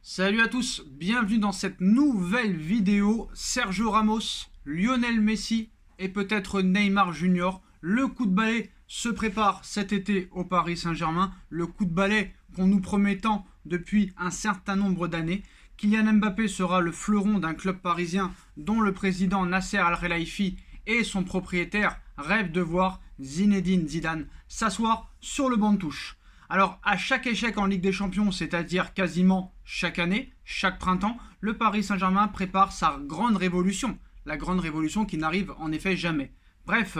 Salut à tous, bienvenue dans cette nouvelle vidéo. Sergio Ramos, Lionel Messi et peut-être Neymar Junior. Le coup de balai se prépare cet été au Paris Saint-Germain. Le coup de balai qu'on nous promet tant depuis un certain nombre d'années. Kylian Mbappé sera le fleuron d'un club parisien dont le président Nasser Al-Khelaifi et son propriétaire rêvent de voir Zinedine Zidane s'asseoir sur le banc de touche. Alors, à chaque échec en Ligue des Champions, c'est-à-dire quasiment chaque année, chaque printemps, le Paris Saint-Germain prépare sa grande révolution. La grande révolution qui n'arrive en effet jamais. Bref,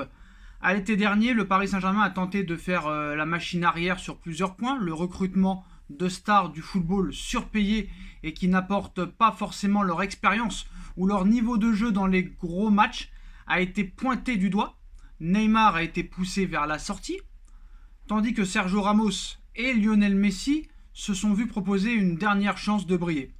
à l'été dernier, le Paris Saint-Germain a tenté de faire la machine arrière sur plusieurs points. Le recrutement de stars du football surpayés et qui n'apportent pas forcément leur expérience ou leur niveau de jeu dans les gros matchs a été pointé du doigt. Neymar a été poussé vers la sortie, tandis que Sergio Ramos et Lionel Messi se sont vus proposer une dernière chance de briller.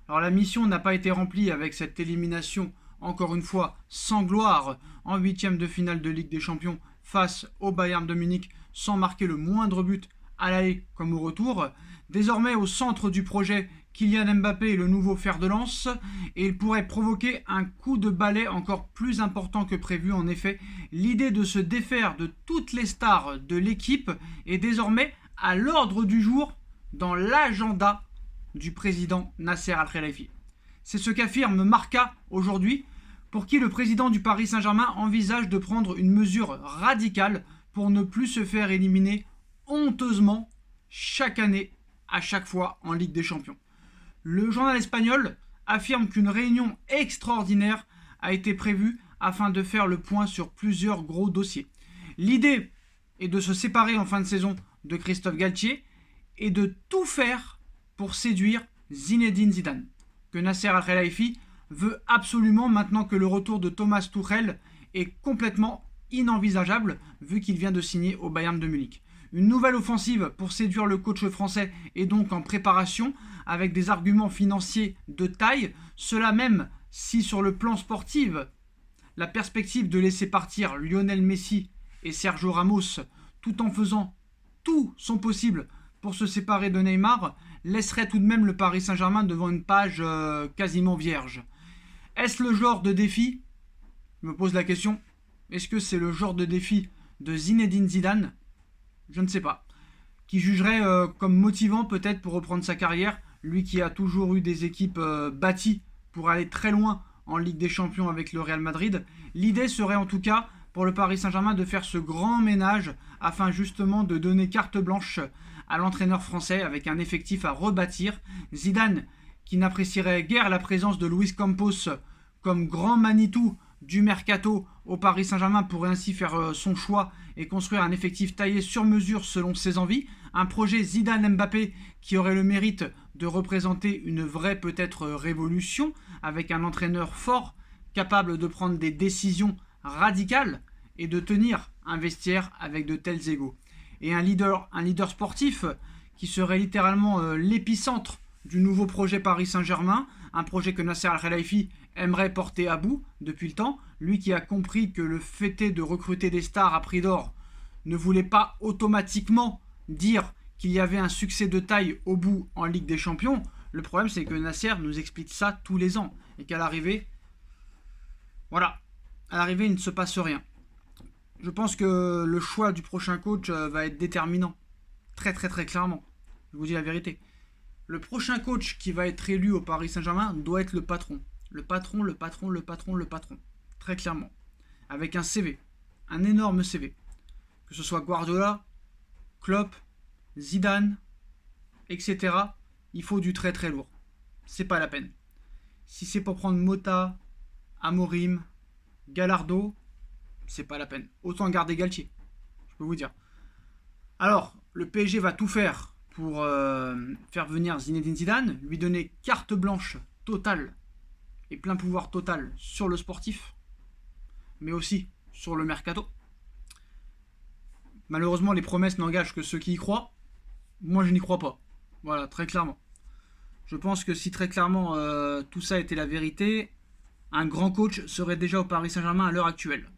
Alors la mission n'a pas été remplie avec cette élimination, encore une fois, sans gloire, en huitième de finale de Ligue des Champions face au Bayern de Munich, sans marquer le moindre but à l'aller comme au retour. Désormais au centre du projet, Kylian Mbappé est le nouveau fer de lance et il pourrait provoquer un coup de balai encore plus important que prévu. En effet, l'idée de se défaire de toutes les stars de l'équipe est désormais à l'ordre du jour dans l'agenda du président Nasser Al-Khelaifi. C'est ce qu'affirme Marca aujourd'hui, pour qui le président du Paris Saint-Germain envisage de prendre une mesure radicale pour ne plus se faire éliminer honteusement chaque année, à chaque fois en Ligue des Champions. Le journal espagnol affirme qu'une réunion extraordinaire a été prévue afin de faire le point sur plusieurs gros dossiers. L'idée est de se séparer en fin de saison de Christophe Galtier et de tout faire pour séduire Zinedine Zidane, que Nasser Al-Khelaifi veut absolument maintenant que le retour de Thomas Tuchel est complètement inenvisageable vu qu'il vient de signer au Bayern de Munich. Une nouvelle offensive pour séduire le coach français est donc en préparation avec des arguments financiers de taille, cela même si sur le plan sportif, la perspective de laisser partir Lionel Messi et Sergio Ramos tout en faisant tout son possible pour se séparer de Neymar laisserait tout de même le Paris Saint-Germain devant une page quasiment vierge. Est-ce le genre de défi? Je me pose la question. Est-ce que c'est le genre de défi de Zinedine Zidane? Je ne sais pas. Qui jugerait comme motivant peut-être pour reprendre sa carrière, lui qui a toujours eu des équipes bâties pour aller très loin en Ligue des Champions avec le Real Madrid. L'idée serait en tout cas pour le Paris Saint-Germain de faire ce grand ménage afin justement de donner carte blanche à l'entraîneur français avec un effectif à rebâtir. Zidane, qui n'apprécierait guère la présence de Luis Campos comme grand Manitou du mercato au Paris Saint-Germain, pourrait ainsi faire son choix et construire un effectif taillé sur mesure selon ses envies. Un projet Zidane-Mbappé qui aurait le mérite de représenter une vraie peut-être révolution avec un entraîneur fort capable de prendre des décisions radicales et de tenir un vestiaire avec de tels égaux. Et un leader sportif qui serait littéralement l'épicentre du nouveau projet Paris Saint-Germain, un projet que Nasser Al-Khelaifi aimerait porter à bout depuis le temps, lui qui a compris que le fait de recruter des stars à prix d'or ne voulait pas automatiquement dire qu'il y avait un succès de taille au bout en Ligue des Champions. Le problème, c'est que Nasser nous explique ça tous les ans et qu'à l'arrivée, voilà, à l'arrivée, il ne se passe rien. Je pense que le choix du prochain coach va être déterminant, très très très clairement. Je vous dis la vérité. Le prochain coach qui va être élu au Paris Saint-Germain doit être le patron. Le patron, le patron, le patron, le patron. Très clairement. Avec un CV. Un énorme CV. Que ce soit Guardiola, Klopp, Zidane, etc. Il faut du très très lourd. C'est pas la peine. Si c'est pour prendre Mota, Amorim, Gallardo, c'est pas la peine. Autant garder Galtier. Je peux vous dire. Alors, le PSG va tout faire pour faire venir Zinedine Zidane, lui donner carte blanche totale et plein pouvoir total sur le sportif, mais aussi sur le mercato. Malheureusement, les promesses n'engagent que ceux qui y croient. Moi, je n'y crois pas. Voilà, très clairement. Je pense que si très clairement tout ça était la vérité, un grand coach serait déjà au Paris Saint-Germain à l'heure actuelle.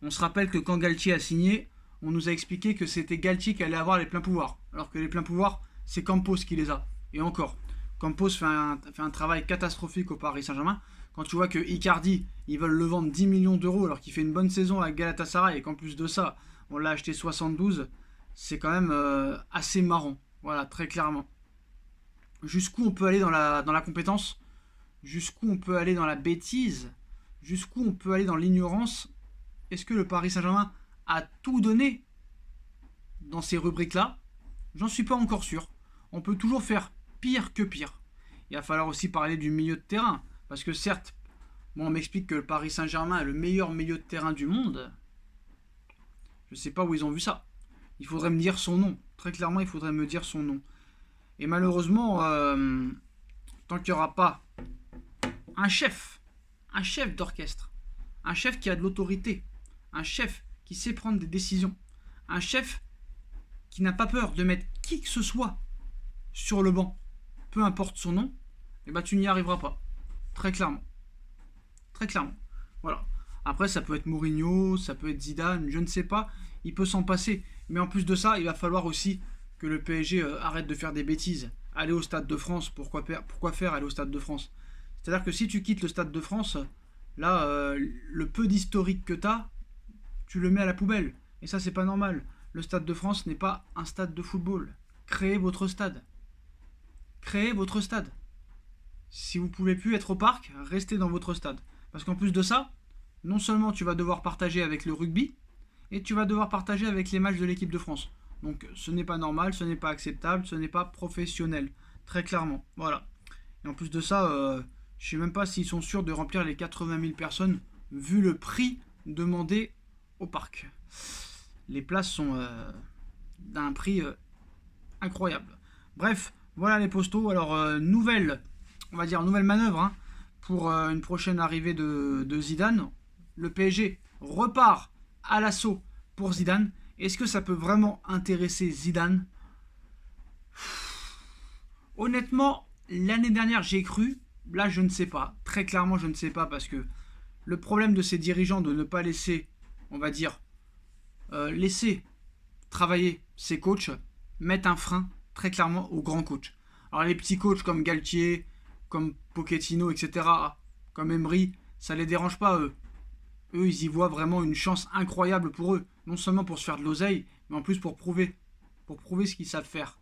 On se rappelle que quand Galtier a signé, on nous a expliqué que c'était Galtier qui allait avoir les pleins pouvoirs. Alors que les pleins pouvoirs, c'est Campos qui les a. Et encore. Campos fait un travail catastrophique au Paris Saint-Germain. Quand tu vois que Icardi, ils veulent le vendre 10 millions d'euros alors qu'il fait une bonne saison à Galatasaray et qu'en plus de ça, on l'a acheté 72, c'est quand même assez marrant. Voilà, très clairement. Jusqu'où on peut aller dans la compétence, jusqu'où on peut aller dans la bêtise, jusqu'où on peut aller dans l'ignorance. Est-ce que le Paris Saint-Germain a tout donné dans ces rubriques-là? J'en suis pas encore sûr. On peut toujours faire pire que pire. Il va falloir aussi parler du milieu de terrain. Parce que certes, on m'explique que le Paris Saint-Germain est le meilleur milieu de terrain du monde. Je ne sais pas où ils ont vu ça. Il faudrait me dire son nom. Très clairement, il faudrait me dire son nom. Et malheureusement, tant qu'il n'y aura pas un chef d'orchestre, un chef qui a de l'autorité, un chef qui sait prendre des décisions, un chef qui n'a pas peur de mettre qui que ce soit sur le banc, peu importe son nom, et bah tu n'y arriveras pas. Très clairement. Très clairement. Voilà. Après, ça peut être Mourinho, ça peut être Zidane, je ne sais pas. Il peut s'en passer. Mais en plus de ça, il va falloir aussi que le PSG arrête de faire des bêtises. Aller au Stade de France, pourquoi faire aller au Stade de France? C'est-à-dire que si tu quittes le Stade de France, là, le peu d'historique que tu as, tu le mets à la poubelle. Et ça, c'est pas normal. Le Stade de France n'est pas un stade de football. Créez votre stade. Créez votre stade. Si vous ne pouvez plus être au parc, restez dans votre stade. Parce qu'en plus de ça, non seulement tu vas devoir partager avec le rugby, et tu vas devoir partager avec les matchs de l'équipe de France. Donc ce n'est pas normal, ce n'est pas acceptable, ce n'est pas professionnel. Très clairement. Voilà. Et en plus de ça, je ne sais même pas s'ils sont sûrs de remplir les 80 000 personnes, vu le prix demandé au parc. Les places sont d'un prix incroyable. Bref, voilà les postaux. Alors, nouvelle manœuvre hein, pour une prochaine arrivée de Zidane. Le PSG repart à l'assaut pour Zidane. Est-ce que ça peut vraiment intéresser Zidane? Honnêtement, l'année dernière, j'ai cru. Là, je ne sais pas. Très clairement, je ne sais pas parce que le problème de ces dirigeants de ne pas laisser, on va dire, laisser travailler ses coachs, mettent un frein très clairement aux grands coachs. Alors les petits coachs comme Galtier, comme Pochettino, etc., comme Emery, ça les dérange pas eux. Eux, ils y voient vraiment une chance incroyable pour eux. Non seulement pour se faire de l'oseille, mais en plus pour prouver ce qu'ils savent faire.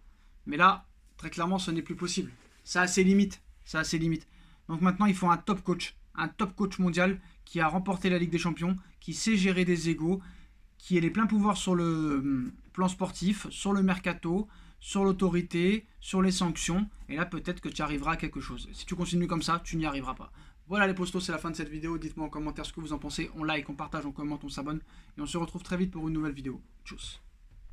Mais là, très clairement, ce n'est plus possible. Ça a ses limites. Donc maintenant, il faut un top coach mondial qui a remporté la Ligue des Champions, qui sait gérer des égos, qui ait les pleins pouvoirs sur le plan sportif, sur le mercato, sur l'autorité, sur les sanctions. Et là, peut-être que tu arriveras à quelque chose. Si tu continues comme ça, tu n'y arriveras pas. Voilà les postos, c'est la fin de cette vidéo. Dites-moi en commentaire ce que vous en pensez. On like, on partage, on commente, on s'abonne. Et on se retrouve très vite pour une nouvelle vidéo. Tchuss.